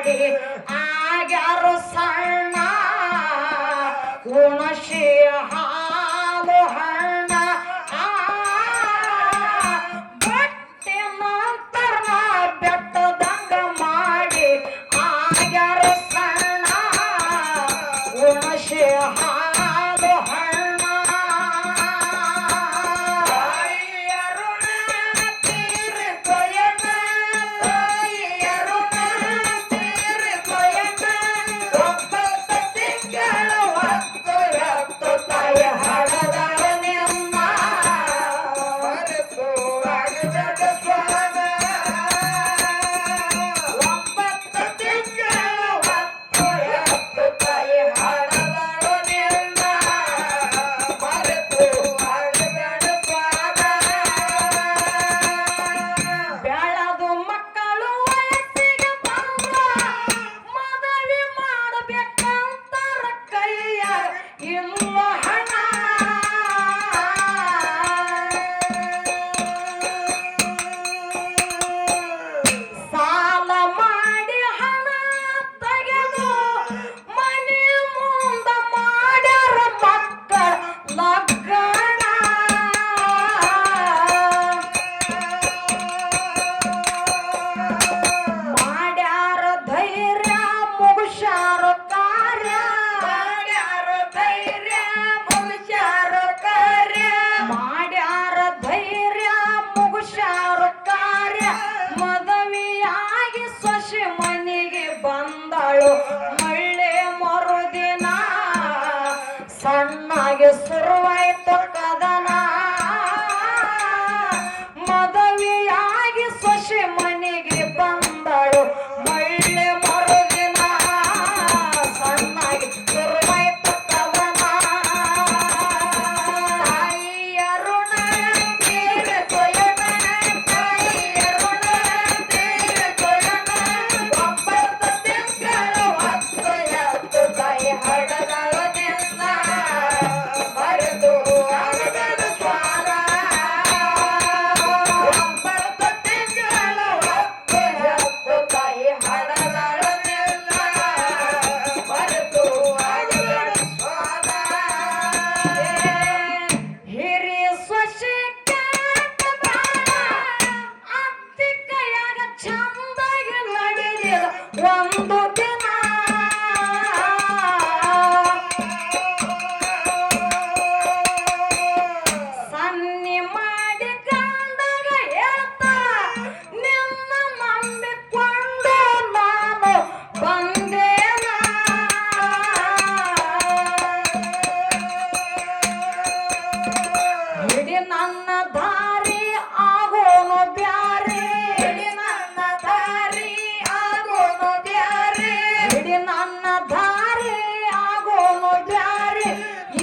ಮಾಡಿ ಆಗ್ಯಾರು ಸಣ್ಣ ಉಣಶಿ ಹಾಲು ಹಣ್ಣ ಬಟ್ಟೆ ನಂತರ ಬೆಟ್ಟದಂಗ ಮಾಡಿ ಆಗ್ಯಾರು ಸಣ್ಣ ಉಣಶಿ ಹಾಲು ಹಣ್ಣ ಮಳ್ಳೆ ಮರುದಿನ ಸಣ್ಣಗೆ ಶುರುವಾಯ್ತು ಕದನ ಮದುವೆಯಾಗಿ ಸೊಸೆ ಮನೆಗೆ ಬಂದಳು ಮಳ್ಳೆ ಮರುದಿನ ಸಣ್ಣಗೆ ಶುರುವಾಯ್ತು ಕದನ ತಾಯಿಯರುಣ ತೀರ ಕೊಯನ ತಾಯಿಯರುಣ ತೀರ ಕೊಯನ ಒಬ್ಬತ್ತು ತಿಂಗಳು ಹತ್ತು ಎತ್ತು ತಾಯಿ ಹಡಗಳು ನಿನ್ನ ಮರೆತು ಆಗದ ಸ್ವಾದ ಒಬ್ಬತ್ತು ತಿಂಗಳು ಹತ್ತು ಎತ್ತು ತಾಯಿ ಹಡಗಳು ನಿನ್ನ ಮರೆತು ಆಗದ ಸ್ವಾದ ಹಿರಿಯ ಸೊಸೆ ಕೆಟ್ಟ ಬಾಳ ಅತ್ತಿ ಕೈಯಾಗ ಚಂದಾಗಿ ನಡೆದಿದ ಒಂದು ದಿನ ಸನ್ನಿ ಮಾಡಿ ಗಂಡಗ ಹೇಳ್ತಾಳ ನಿನ್ನ ನಂಬಿಕೊಂಡು ನಾನು ಬಂದೇನ ಹಿಡಿ ನನ್ನ ದಾರಿ ಆಗೋನು ಬ್ಯಾರೆ ಹಿಡಿ ನನ್ನ ದಾರಿ ಆಗೋನು ಬ್ಯಾರೆ ಹಿಡಿ ನನ್ನ ದಾರಿ ಆಗೋನು ಬ್ಯಾರೆ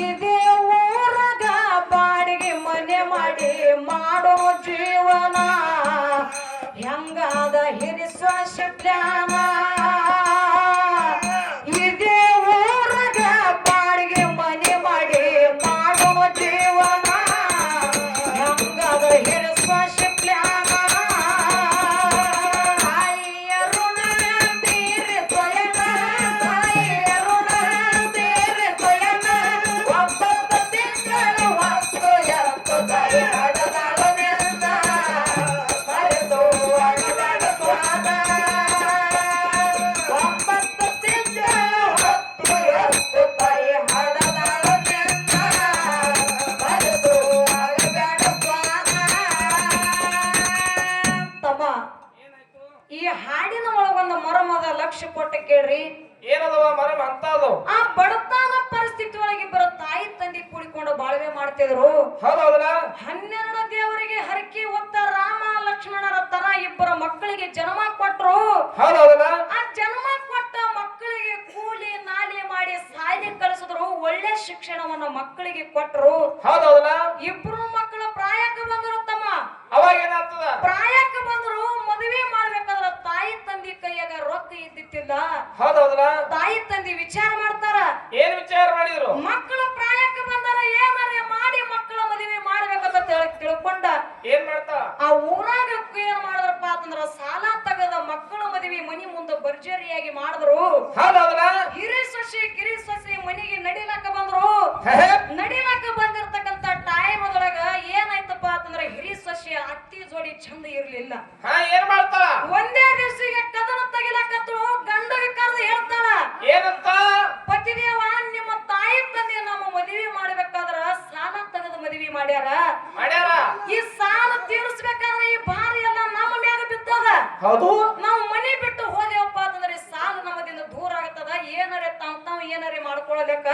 ಇದೇ ಊರಗ ಬಾಡಿಗೆ ಮನೆ ಮಾಡಿ ಮಾಡೋ ಜೀವನ ಹೆಂಗಾದ ಹಿರಿಸ್ವಾಸ ಪ್ಲಾನ ಇದೇ ಊರಗ ಬಾಡಿಗೆ ಮನೆ ಮಾಡಿ ಮಾಡೋ ಜೀವನ ಹೆಂಗಾದ ಹಿರಿಸ್ವಾಸ ಪ್ಲಾನ ತಾಯಿಯರುಣ ತೀರಿ ತೊಯನ ತಾಯಿಯರುಣ ತೀರಿ ತೊಯನ ಒಬ್ಬತ್ತು ತಿಂಗಳು ಹತ್ತು ಎತ್ತು ತಾಯಿ ಹಡದಾಳು ನಿನ್ನ ಮರೆತು ಅಡದಾಡ ಸ್ವಾದ ಒಬ್ಬತ್ತು ತಿಂಗಳು ಹತ್ತು ಎತ್ತು ತಾಯಿ ಹಡದಾಳು ನಿನ್ನ ಮರೆತು ಅಡದಾಡ ಸ್ವಾದ ತಮ್ಮ ಈ ಹಾಡಿನ ಒಳಗೊಂದು ಮರಮದ ಲಕ್ಷ್ಯ ಕೊಟ್ಟ ಕೇಳ್ರಿ ಏನದವ ಮರಮ ಅಂತದು ಆ ಬಡತನ ಪರಿಸ್ಥಿತಿ ಒಳಗೆ ಇಬ್ಬರು ತಾಯಿ ತಂದೆ ಕೂಡಿಕೊಂಡು ಬಾಳ್ವೆ ಮಾಡ್ತಿದ್ರು ಹೌದೌದಲ್ಲ 12 ದೇವರಿಗೆ ಹರಕೆ ಹೊತ್ತ ರಾಮ ಲಕ್ಷ್ಮಣರ ತರ ಇಬ್ಬರ ಮಕ್ಕಳಿಗೆ ಜನ್ಮ ಕೊಟ್ರು ಹೌದೌದಲ್ಲ ಆ ಜನ್ಮ ಕೊಟ್ಟ ಮಕ್ಕಳಿಗೆ ಕೂಲಿ ನಾಲಿ ಮಾಡಿ ಸಾಲಿ ಕಳಿಸಿದ್ರು ಒಳ್ಳೆ ಶಿಕ್ಷಣವನ್ನ ಮಕ್ಕಳಿಗೆ ಕೊಟ್ರು ಹೌದೌದಲ್ಲ ಇಬ್ರು ಮಕ್ಕಳು ಪ್ರಾಯಕ್ಕೆ ಬಂದ್ರು ತಮ್ಮ ಅವಾಗ ಏನಾಗ್ತದ ಪ್ರಾಯಕ್ಕೆ ಬಂದ್ರು ಮದುವೆ ಮಾಡ್ಬೇಕಾದ್ರ ತಾಯಿ ತಂದೆ ಕೈಯಾಗ ರೊಕ್ಕ ಇದ್ದಿತ್ತಿಲ್ಲ ಹೌದೌದಲ್ಲ ತಾಯಿ ತಂದೆ ವಿಚಾರ ಮಾಡ್ತಾರ ಏನ್ ವಿಚಾರ ಮಾಡಿದ್ರು ಮಕ್ಕಳು ಪ್ರಾಯಕ್ಕೆ ಬಂದಾರ ಏನಾರ ಮಾಡಿ ಮಕ್ಕಳ ಮದುವೆ ಮಾಡ್ಬೇಕಂತ ತಿಳ್ಕೊಂಡ ಏನ್ ಮಾಡ್ತಾ ಆ ಊರಾಗ ಏನ್ ಮಾಡಿದ್ರಪ್ಪ ಅಂತಂದ್ರ ಸಾಲ ತಗದ ಮಕ್ಕಳ ಮದುವೆ ಮದುವೆ ಮನಿ ಮುಂದೆ ಭರ್ಜರಿಯಾಗಿ ಮಾಡಿದ್ರು. ಹೌದೌದಲ್ಲ ಹಿರಿ ಸೊಸಿ ಕಿರಿ ಸೊಸಿ ಮನಿಗೆ ನಡಿಲಕ್ಕ ಬಂದ್ರು. ನಡಿಲಕ್ಕ ಬಂದಿರ್ತಕ್ಕಂತ ಟೈಮ್ ಒಳಗ ಏನಾಯ್ತಪ್ಪ ಅಂತಂದ್ರೆ ಹಿರಿ ಸೊಸಿ ಅತ್ತಿ ಜೋಡಿ ಚಂದ ಇರ್ಲಿಲ್ಲ. ಏನ್ ಮಾಡ್ತಾಳ? ಒಂದೇ ದಿವಸಿಗೆ ಕದನ ತೆಗಿಲಕತ್ತಳು. ಗಂಡಗೆ ಕರೆದು ಹೇಳ್ತಾಳ, ಏನಂತ? ಪತಿದೇವ, ನಿಮ್ಮ ತಾಯಿ ತಂದೆ ನಮ್ಮ ಮದುವೆ ಮಾಡ್ಬೇಕಾದ್ರ ಸಾಲ ತೆಗೆದು ಮದುವೆ ಮಾಡ್ಯಾರ. ಈ ಸಾಲ ತೀರಿಸ್ಬೇಕಾದ್ರೆ ಈ ಭಾರ ಎಲ್ಲ ನಮ್ಮ ಮ್ಯಾಗ ಬಿದ್ದದ. ಹೌದು, ನಾವು ಮನೆ ಬಿಟ್ಟು ಹೋದೇವಪ್ಪ ಅಂತಂದ್ರೆ ಸಾಲ ನಮ್ಮದಿಂದ ದೂರ ಆಗತ್ತದ. ಏನಾರೆ ತಾವ್ ಏನಾರೆ ಮಾಡ್ಕೊಳ್ಳೋದಕ್ಕ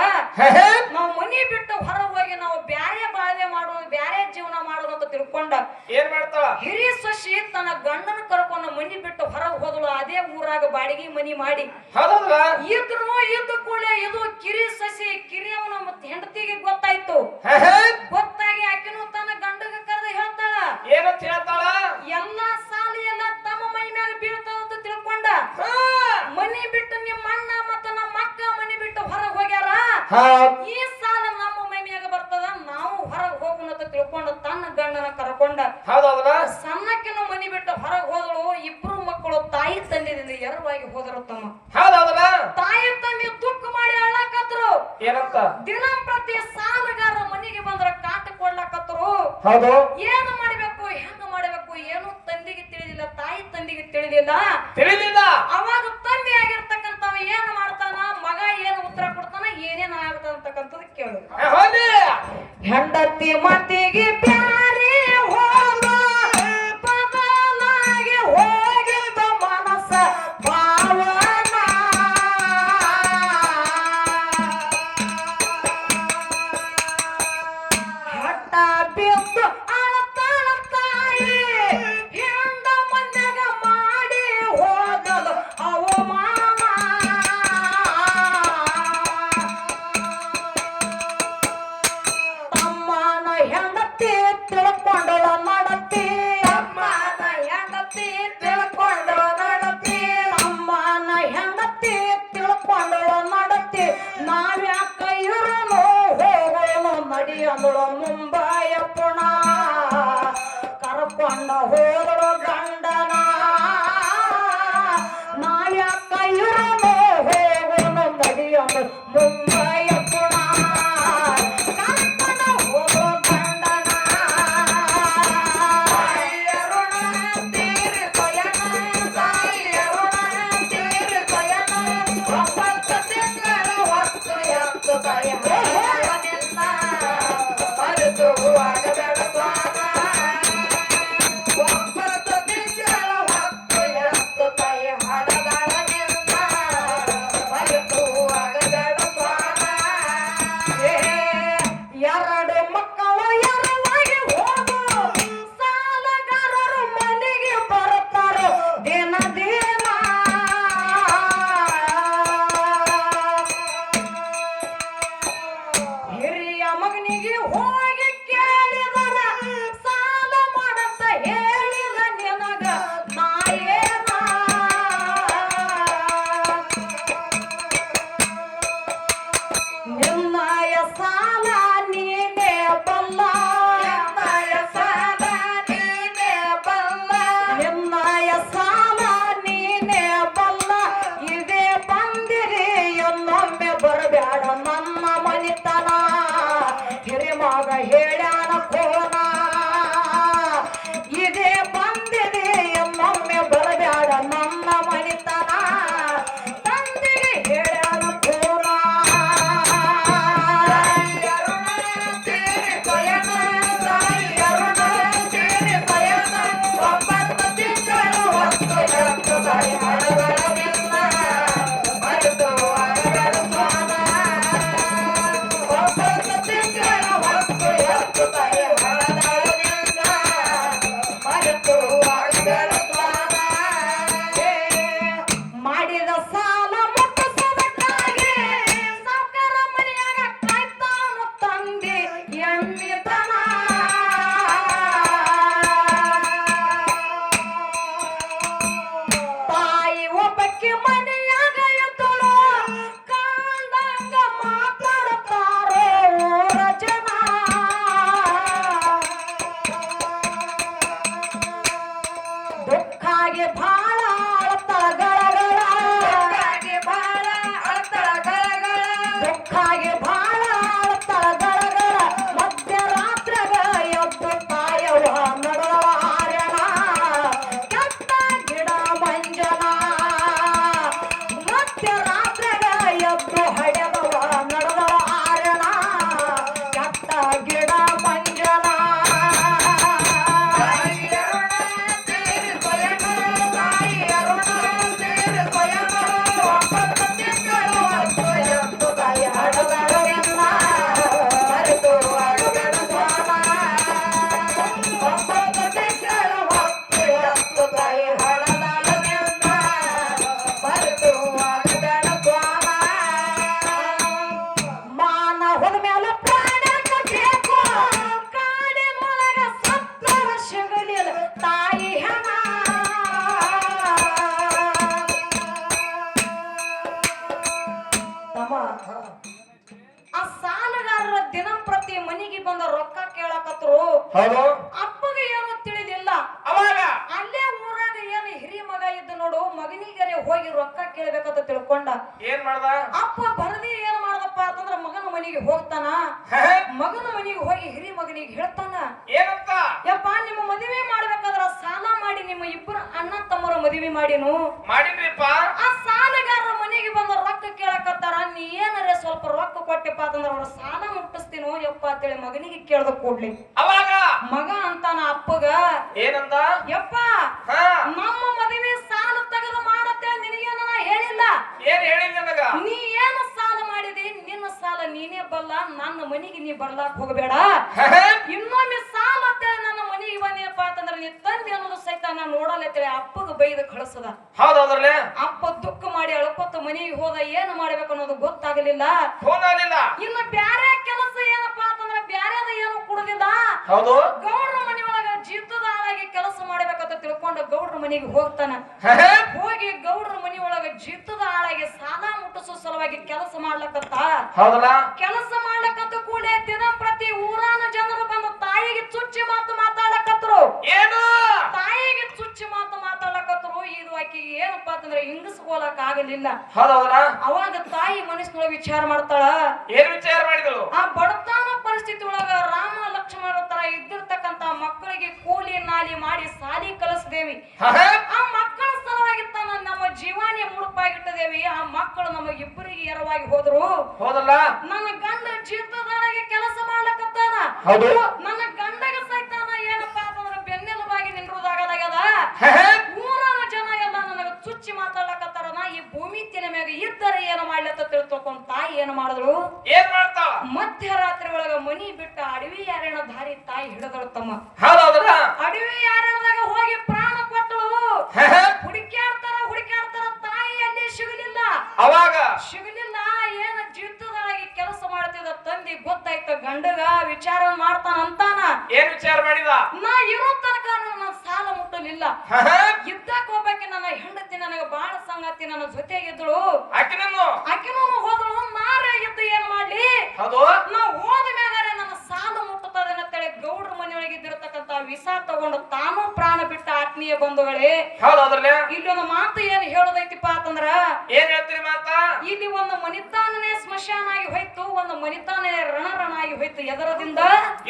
ನಾವು ಮನೆ ಬಿಟ್ಟು ಹೊರ ಹೋಗಿ ನಾವು ಬ್ಯಾರೆ ಬಾಳ್ವೆ ಮಾಡೋದು, ಬ್ಯಾರೆ ಜೀವನ ಮಾಡೋದು ಅಂತ ತಿಳ್ಕೊಂಡ ಏನ್ ಮಾಡ್ತಾಳ? ಹಿರಿ ಸೊಸಿ ತನ್ನ ಗಂಡನ ಕರ್ಕೊಂಡು ಮನಿ ಬಿಟ್ಟು ಹೊರಗೆ ಹೋದಳು. ಅದೇ ಊರಾಗ ಬಾಡಿಗೆ ಮನಿ ಮಾಡಿ ಇದ್ದು ಕೂಡಲೇ ಇದು ಕಿರಿ ಸೊಸಿ ಕಿರಿಯವನ ಮತ್ತೆ ಹೆಂಡತಿಗೆ ಗೊತ್ತಾಯ್ತು. ಗೊತ್ತಾಗಿ ಆಕಿನೂ ತನ್ನ ಗಂಡಗ ಕರೆದು ಹೇಳ್ತಾಳ, ಏನಂತ ಹೇಳ್ತಾಳ? ಎಲ್ಲಾ ಸಾಲ ಎಲ್ಲ ತಮ್ಮ ಮೈ ಮ್ಯಾಗ ಬೀಳ್ತದ ಅಂತ ತಿಳ್ಕೊಂಡ ಮನಿ ಬಿಟ್ಟು ನಿಮ್ಮ ಅಣ್ಣ ಮತ್ತ ನಮ್ಮ ಅಕ್ಕ ಮನಿ ಬಿಟ್ಟು ಹೊರಗೆ ಹೋಗ್ಯಾರ. ಈ ಸಾಲ ನಮ್ಮ ಮೈ ಮ್ಯಾಗ ಬರ್ತದ, ನಾವು ಹೊರಗೆ ಹೋಗೋಣ ಅಂತ ತಿಳ್ಕೊಂಡು ತನ್ನ ಗಂಡನ ಕರ್ಕೊಂಡ ಸಣ್ಣಕ್ಕಿನ ಮನಿ ಬಿಟ್ಟು ಹೊರಗೆ ಹೋದಳು. ಇಬ್ರು ಮಕ್ಕಳು ತಾಯಿ ತಂದೆದಿಂದ ಎರವಾಗಿ ಹೋದರು. ತಮ್ಮ ತಾಯಿ ತಂದೆ ದುಃಖ ಮಾಡಿ ಅಳ್ಳಕತ್ರು. ಏನಂತ? ದಿನ ಪ್ರತಿ ಸಾಲಗಾರ ಮನೆಗೆ ಬಂದ್ರ ಕಾಟ ಕೊಡ್ಲಕತ್ರು. ಏನು ಮಾಡಬೇಕು, ಹೆಂಗ ಮಾಡಬೇಕು ಏನು ತಂದೆಗೆ ತಿಳಿದಿಲ್ಲ, ತಾಯಿ ತಂದೆಗೆ ತಿಳಿದಿಲ್ಲ. ಅವಾಗ ತಂದೆ ಆಗಿರ್ತಕ್ಕಂಥವ ಏನ್ ಮಾಡ್ತಾನ, ಮಗ ಏನು ಉತ್ತರ ಕೊಡ್ತಾನ, ಏನೇನ್ ಆಗ್ತದ ಅಂತಕ್ಕಂಥದ್ದು ಕೇಳು. ಹೆಂಡತಿ ಮತಿಗೆ ಪ್ಯಾರಿ ಹೋದ ಬದಲಾಗಿ ಹೋಗಿದ್ದ ಮನಸ್ಸ ಭಾವನ. ಹಠ ಬಿದ್ದು ಅಳತಾಳ ತಾಯಿ, ಹೆಂಡ ಮನ್ಯಾಗ ಮಾಡಿ ಹೋಗಲು ಅವಮಾನ. ತಮ್ಮನ ನೋಡು ಮಗನಿಗರೆ ಹೋಗಿ ರೊಕ್ಕ ಕೇಳ್ಬೇಕಂತ ತಿಳ್ಕೊಂಡ. ಏನ್ ಮಾಡ್ದ? ಅಪ್ಪ ಬರದಿ ಏನ್ ಮಾಡ್ದಪ್ಪ ಅಂತಂದ್ರ ಮಗನ ಮನೆಗೆ ಹೋಗ್ತಾನ. ಮಗನ ಮನೆಗೆ ಹೋಗಿ ಹಿರಿ ಮಗನಿಗೆ ಹೇಳ್ತಾನ, ಏನಂತ? ಯಪ್ಪ ನಿಮ್ಮ ಮದುವೆ ಮಾಡ್ಬೇಕಾದ್ರ ಸಾಲ ಮಾಡಿ ನಿಮ್ಮ ಇಬ್ಬರು ಅಣ್ಣ ತಮ್ಮರ ಮದುವೆ ಮಾಡಿನು. ಮಾಡಿನ್ರಿಪ್ಪ. ಆ ಸಾಲಗಾರರ ಮನೆಗೆ ಬಂದ ರೊಕ್ಕ ಕೇಳಕತ್ತಾರ, ನೀ ಏನರೇ ಸ್ವಲ್ಪ ರೊಕ್ಕ ಕೊಟ್ಟೆಪ್ಪ ಅಂತಂದ್ರ ಅವ್ರ ಸಾಲ ಮುಟ್ಟಿಸ್ತೀನೋ ಯಪ್ಪ ಅಂತೇಳಿ ಮಗನಿಗೆ ಕೇಳ್ದ ಕೂಡ್ಲಿ ಅವಾಗ ಮಗ ಅಂತಾನ ಅಪ್ಪಗ, ಏನಂದ? ಯಪ್ಪ ನಮ್ಮ ಮದುವೆ ಸಾಲ ತೆಗೆದು ಮಾಡತ್ತೆ ನಿನಗೇನ ಹೇಳಿಲ್ಲ. ಏನ್ ಹೇಳಿಲ್ಲ ನನಗ? ನೀ ಏನು ಸಾಲ ಮಾಡಿದಿ ನಿನ್ನ ಸಾಲ ನೀನೇ ಬಲ್ಲ, ನನ್ನ ಮನೆಗೆ ನೀ ಬರ್ಲಾಕ್ ಹೋಗಬೇಡ. ಇನ್ನೊಮ್ಮೆ ಸಾಲ ನನ್ನ ಮನೆಗೆ ಬಂದಿಯಪ್ಪ ಅಂತಂದ್ರೆ ನೀ ತಂದೆ ಅನ್ನೋದು ಸಹಿತ ನಾನು ನೋಡಲ್ಲತ್ತೇಳಿ ಅಪ್ಪಗ ಬೈದ ಕಳಿಸದ. ಹೌದೌದ್ರಲ್ಲೇ. ಅಪ್ಪ ದುಃಖ ಮಾಡಿ ಅಳ್ಕೊತ ಮನೆಗೆ ಹೋದ. ಏನು ಮಾಡ್ಬೇಕು ಅನ್ನೋದು ಗೊತ್ತಾಗಲಿಲ್ಲ. ಇನ್ನು ಬ್ಯಾರೆ ಕೆಲಸ ಏನಪ್ಪಾ ಅಂತಂದ್ರೆ ಬ್ಯಾರೆದ ಏನು ಕೊಡುದಿಲ್ಲ. ಹೌದು. ಗೌಡ್ರ ಮನೆಯೊಳಗ ಜೀತದ ಆಳಾಗಿ ಕೆಲಸ ಮಾಡ್ಬೇಕಂತ ತಿಳ್ಕೊಂಡು ಗೌಡ್ರ ಮನೆಗೆ ಹೋಗ್ತಾನ. ಹೋಗಿ ಗೌಡ್ರ ಮನೆಯೊಳಗ ಜೀತದ ಆಳಾಗಿ ಸಾಲ ಮುಟ್ಟಿಸೋ ಸಲುವಾಗಿ ಕೆಲಸ ಮಾಡ್ಲಕತ್ತ. ಹೌದಲ್ಲ. ಕೆಲಸ ಮಾಡ್ಲಕತ್ತ ಕೂಡ ದಿನ ಪ್ರತಿ ಊರಾನ ಜನರು ಬಂದು ತಾಯಿಗೆ ಚುಚ್ಚಿ ಮಾತು ಮಾತಾಡಕತ್ರು. ಏನು? ತಾಯಿಗೆ ಚುಚ್ಚಿ ಮಾತು ಮಾತಾಡಕತ್ರು. ಇದು ಆಕಿಗೆ ಏನಪ್ಪಾ ಅಂತಂದ್ರೆ ಹಿಂಗಸ್ಕೋಲಕ್ ಆಗಲಿಲ್ಲ. ಹೌದೌದಲ್ಲ. ಅವಾಗ ತಾಯಿ ಮನಸ್ಸಿನೊಳಗೆ ವಿಚಾರ ಮಾಡ್ತಾಳ. ಏನ್ ವಿಚಾರ ಮಾಡಿದಳು? ಆ ಬಡತನ ಪರಿಸ್ಥಿತಿ ಒಳಗ ರಾಮ ಲಕ್ಷ್ಮಣ ತರ ಇದ್ದಿರ್ತಕ್ಕಂತ ಮಕ್ಕಳಿಗೆ ಕೂಲಿ ನಾಲಿ ಮಾಡಿ ಸಾಲಿ ಕಲಿಸ್ದೇವಿ. ಆ ಮಕ್ಕಳ ಸಲುವಾಗಿ ನಮ್ಮ ಜೀವಾನಿ ಮುಡುಪಾಗಿಟ್ಟದೇವಿ. ಆ ಮಕ್ಕಳು ನಮಗಿಬ್ಬರಿಗೆ ಎರವಾಗಿ ಹೋದ್ರು. ಹೌದಲ್ಲ. ನನ್ನ ಗಂಡ ಜೀತದೊಳಗೆ ಕೆಲಸ ಮಾಡ್ಲಕತ್ತಾನ. ಹೌದು. ನನ್ನ ಗಂಡಗ ಸೈತಾನ ಏನಪ್ಪಾ ಅಂತಂದ್ರೆ ಬೆನ್ನೆಲುಬಾಗಿ ನಿಂದ್ರುದಾಗಲಾಗ್ಯದ. ಊರನ ಜನ ಎಲ್ಲ ನನಗ ಚುಚ್ಚಿ ಮಾತಾಡ್ಲಕತ್ತಾರ. ಈ ಭೂಮಿ ತೆನೆ ಮ್ಯಾಗ ಇದ್ದರೆ ಏನು ಮಾಡ್ಲತ್ತ ತಿಳ್ಕೊಂಡ್ ತಾಯಿ ಏನು ಮಾಡಿದ್ರು? ಏನ್ ಮಾಡ್ತಾಳ? ಮಧ್ಯರಾತ್ರಿ ಒಳಗ ಮನಿ ಬಿಟ್ಟ ಅಡವಿ ಯಾರೇನ ದಾರಿ ತಾಯಿ ಹಿಡಿದಳು ತಮ್ಮ. ಹೌದೌದಲ್ಲ. ಅಡವಿ ಯಾರೇನದಾಗ ಹೋಗಿ ಪ್ರಾಣ ಕೊಟ್ಟಳು. ಹುಡುಕ್ಯಾಡ್ತಾರ ತಾಯಿ ಅಲ್ಲಿ ಸಿಗಲಿಲ್ಲ. ಅವಾಗ ಸಿಗಲಿಲ್ಲ. ಏನ ಜೀವಿತದೊಳಗೆ ಕೆಲಸ ಮಾಡ್ತಿದ್ದ ತಂದಿ ಗೊತ್ತಾಯ್ತ ಗಂಡಗ ವಿಚಾರ ಮಾಡ್ತಾನ ಅಂತಾನ. ಏನ್ ವಿಚಾರ ಮಾಡಿದ? ನಾ ಇರೋ ತನಕ ನನ್ನ ಸಾಲ ಮುಟ್ಟಲಿಲ್ಲ. ಇದ್ದಕ್ ಹೋಗ್ಬೇಕೆ ನನ್ನ ಹೆಂಡತಿ ನನಗ ಬಾಳ ಸಂಗತಿ ನನ್ನ ಜೊತೆಗಿದ್ದಳು. ಆಕಿನೂ ಹೋದಳು. ನಾರೇ ಇದ್ದು ಏನ್ ಮಾಡ್ಲಿ? ನಾ ಹೋದ ಮ್ಯಾಗಾರೆ ನನ್ನ ಸಾಲ ಮುಟ್ಟುತ್ತದೆ ಅಂತೇಳಿ ಗೌಡ್ರ ಮನೆಯೊಳಗೆ ಇದ್ದಿರತಕ್ಕಂತ ವಿಷ ತಗೊಂಡು ತಾನು ಪ್ರಾಣ ಬಿಟ್ಟ ಆತ್ಮೀಯ ಬಂಧುಗಳೇ. ಇಲ್ಲಿ ಒಂದು ಮಾತು ಏನ್ ಹೇಳೋದೈತಿಪ್ಪ ಅಂತಂದ್ರ, ಏನ್ ಹೇಳ್ತೀರಿ ಮಾತ? ಇಲ್ಲಿ ಒಂದು ಮನಿತಾನನೇ ಸ್ಮಶಾನ ಆಗಿ ಹೋಯ್ತು, ಒಂದು ಮನಿತಾನೇ ರಣ ಆಗಿ ಹೋಯ್ತು. ಎದರದಿಂದ?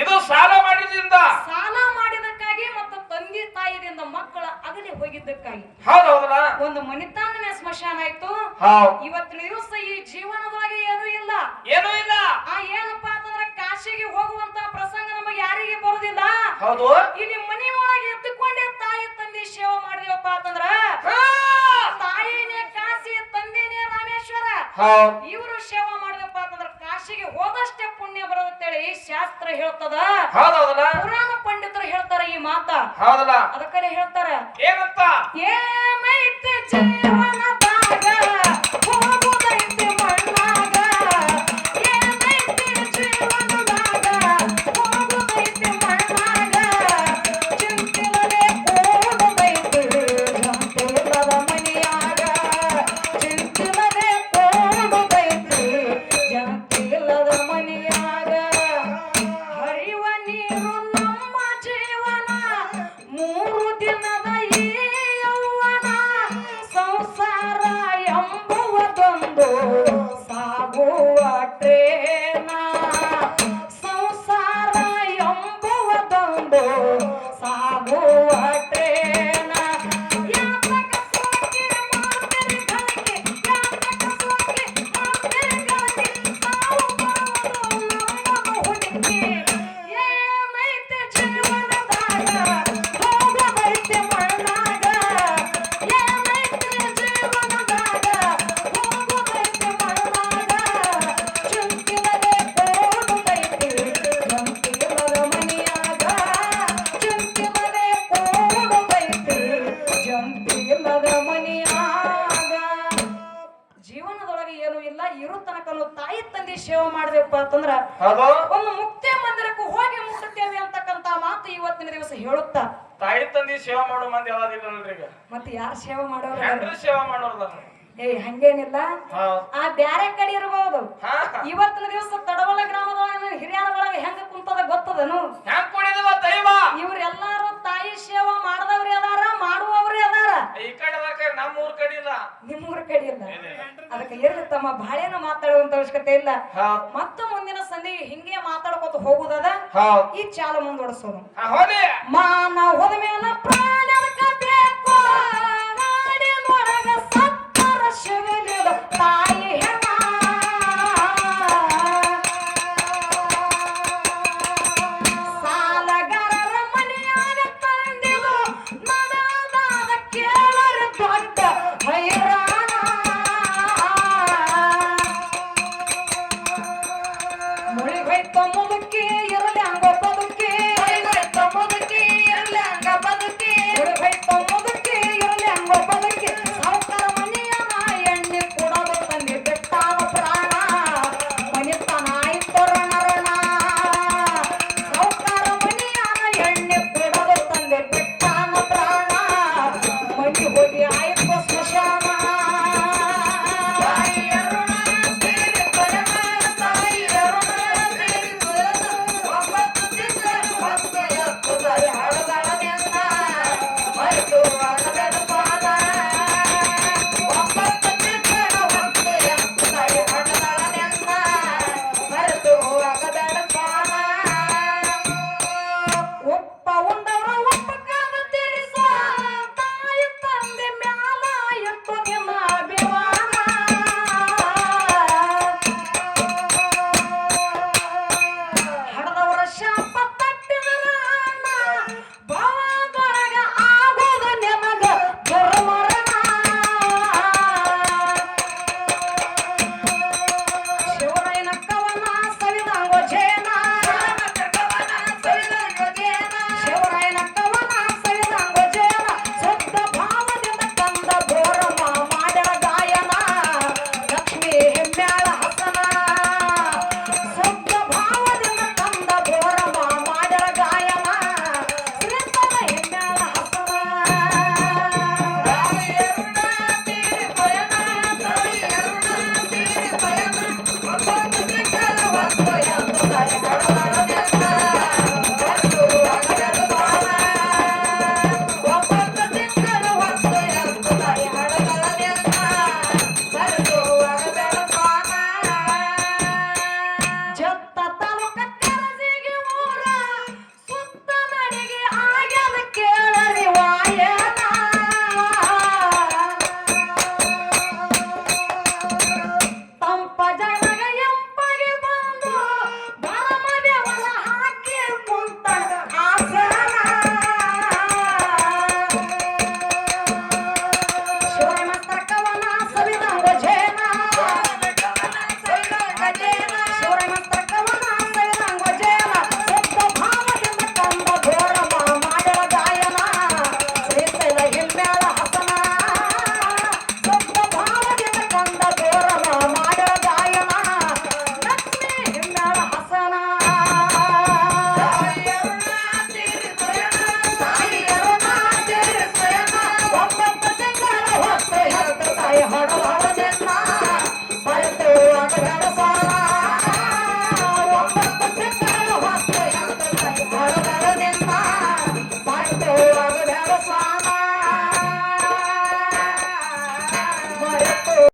ಇದು ಸಾಲ ಮಾಡಿದ್ರಿಂದ. ಸಾಲ ಮಾಡಿದಕ್ಕಾಗಿ ಮತ್ತು ತಂದೆ ತಾಯಿದಿಂದ ಮಕ್ಕಳ ಅಗಲಿ ಹೋಗಿದ್ದಕ್ಕಾಗಿ ಒಂದು ಮನಿತಾನನೇ ಸ್ಮಶಾನ ಆಯ್ತು. ಇವತ್ತಿನ ದಿವಸ ಈ ಜೀವನದೊಳಗೆ ಏನೂ ಇಲ್ಲ. ಏನಪ್ಪಾ ಅಂತಂದ್ರೆ ಕಾಶಿಗೆ ಹೋಗುವಂತ ಪ್ರಸಂಗ ನಮಗೆ ಯಾರಿಗೆ ಬರುದಿಲ್ಲ. ಇಲ್ಲಿ ಮನಿ ಒಳಗೆ ಎದ್ದುಕೊಂಡೇ ತಾಯಿ ತಂದೆ ಸೇವೆ ಮಾಡಿದೀವಪ್ಪ ಅಂತಂದ್ರ ತಾಯಿನೇ ಕಾಶಿ ತಂದೆನೇ ರಾಮೇಶ್ವರ. ಇವರು ಸೇವೆ ಮಾಡಿದಪ್ಪ ಅಂತಂದ್ರ ಕಾಶಿಗೆ ಹೋದಷ್ಟೇ ಪುಣ್ಯ ಬರೋದಂತೇಳಿ ಶಾಸ್ತ್ರ ಹೇಳ್ತದ. ಪುರಾಣ ಪಂಡಿತರು ಹೇಳ್ತಾರ ಈ ಮಾತ. ಅದಕ್ಕಲ್ಲಿ ಹೇಳ್ತಾರ ಏನಂತ? ಏನೈತೆ ಜೀವನದಾಗ ಹೋಗುದೈತೆ ಮಣ್ಣಾಗ. ಏನೈತೆ ಜೀವನದಾಗ ಹೋಗುದೈತೆ ಮಣ್ಣಾಗ. ಚಿಂತಿಲ್ಲದೆ ಕೂಡುದೈತೆ ಜಂತಿಲ್ಲದ ಮನೆಯಾಗ. ಚಿಂತಿಲ್ಲದೆ ಕೂಡುದೈತೆ ಜಂತಿಲ್ಲದ ಮನೆಯಾಗ. ಹರಿವ ನೀರು ನಮ್ಮ ಜೀವನ, ಮೂರು ದಿನದ ಈ ಯೌವನ. ಸಂಸಾರ ಎಂಬುವುದೊಂದು ಸಾಗುವ ಟ್ರೇನ. ಸಂಸಾರ ಎಂಬುವುದೊಂದು ಸಾಗುವ ಟ್ರೇನ. ಯಾತಕ ಸೋಕೆ ಮಾಡ್ತೀರಿ ಗಳಿಕೆ, ಯಾತಕ ಸೋಕೆ ಮಾಡ್ತೀರಿ ಗಳಿಕೆ. ಸಾವು ಬರುವುದು ನಮ್ಮನ್ನು ಹುಡುಕಿ. ಏನೈತೆ ಜೀವನದಾಗ ಹೋಗದೈತೆ ಮಣ್ಣಾಗ. ಏನೈತೆ ಜೀವನದಾಗ ಹೋಗದೈತೆ ಮಣ್ಣಾಗ. ಚಿಂತಿಲ್ಲದೆ ಕೂಡುದೈತೆ ಜಂತಿಲ್ಲದ ಮನೆಯಾಗ. ಚಿಂತಿಲ್ಲದೆ ಕೂಡುದೈತೆ ಜಂತಿಲ್ಲದ ಮನೆಯಾಗ. ಜೀವನದೊಳಗೆ ಏನು ಇಲ್ಲ. ಇರೋ ತನಕನು ತಾಯಿ ತಂದೆ ಸೇವೆ ಮಾಡ್ಬೇಕಪ್ಪ ಅಂತಂದ್ರ ಒಂದು ಮುಕ್ತಿ ಮಂದಿರಕ್ಕೂ ಹೋಗಿ ಮುಟ್ಟುತ್ತೇವೆ ಅಂತಕ್ಕಂತ ಮಾತು ಇವತ್ತಿನ ದಿವಸ ಹೇಳುತ್ತಾ. ತಾಯಿ ತಂದಿ ಸೇವೆ ಮಾಡೋ ಮಂದಿ ಯಾವ್ದಿಲ್ಲಲ್ರಿ ಈಗ. ಮತ್ತೆ ಯಾರು ಸೇವೆ ಮಾಡೋರು? ಹೆಂಡ್ರು ಸೇವೆ ಮಾಡೋರ್ದ. ಹಂಗೇನಿಲ್ಲ. ಆ ಬ್ಯಾರೆ ಕಡೆ ಇರಬಹುದು. ಇವತ್ತಿನ ದಿವಸ ತಡವಲ ಗ್ರಾಮದೊಳಗ ಹಿರಿಯರ ಒಳಗೆ ಹೆಂಗ ಕುಂತದ ಗೊತ್ತದನು? ಹೆಂಗ್ ಕುಣಿದವ ದೈವ. ಇವ್ರೆಲ್ಲಾರು ತಾಯಿ ಸೇವೆ ಮಾಡದವ್ರಿ ಅದಾರ, ಮಾಡುವವ್ರಿ ಅದಾರ. ಈ ಕಡೆ ನಮ್ಮ ಊರ್ ಕಡೆ ಇಲ್ಲ, ನಿಮ್ಮೂರ ಕಡೆ ಇಲ್ಲ. ಅದಕ್ಕೆ ಇರ್ಲಿ ತಮ್ಮ ಬಾಳೆನ ಮಾತಾಡುವಂತ ಅವಶ್ಯಕತೆ ಇಲ್ಲ. ಮತ್ತ ಮುಂದಿನ ಸಂಧಿ ಹಿಂಗೆ ಮಾತಾಡ್ಕೊತ ಹೋಗುದದ. ಈ ಚಾಲ ಮುಂದುವರ್ಸೋದು. ಮಾನ ಹೋದ ಮೇಲೆ ಪ್ರಾಣ ಬೇಕು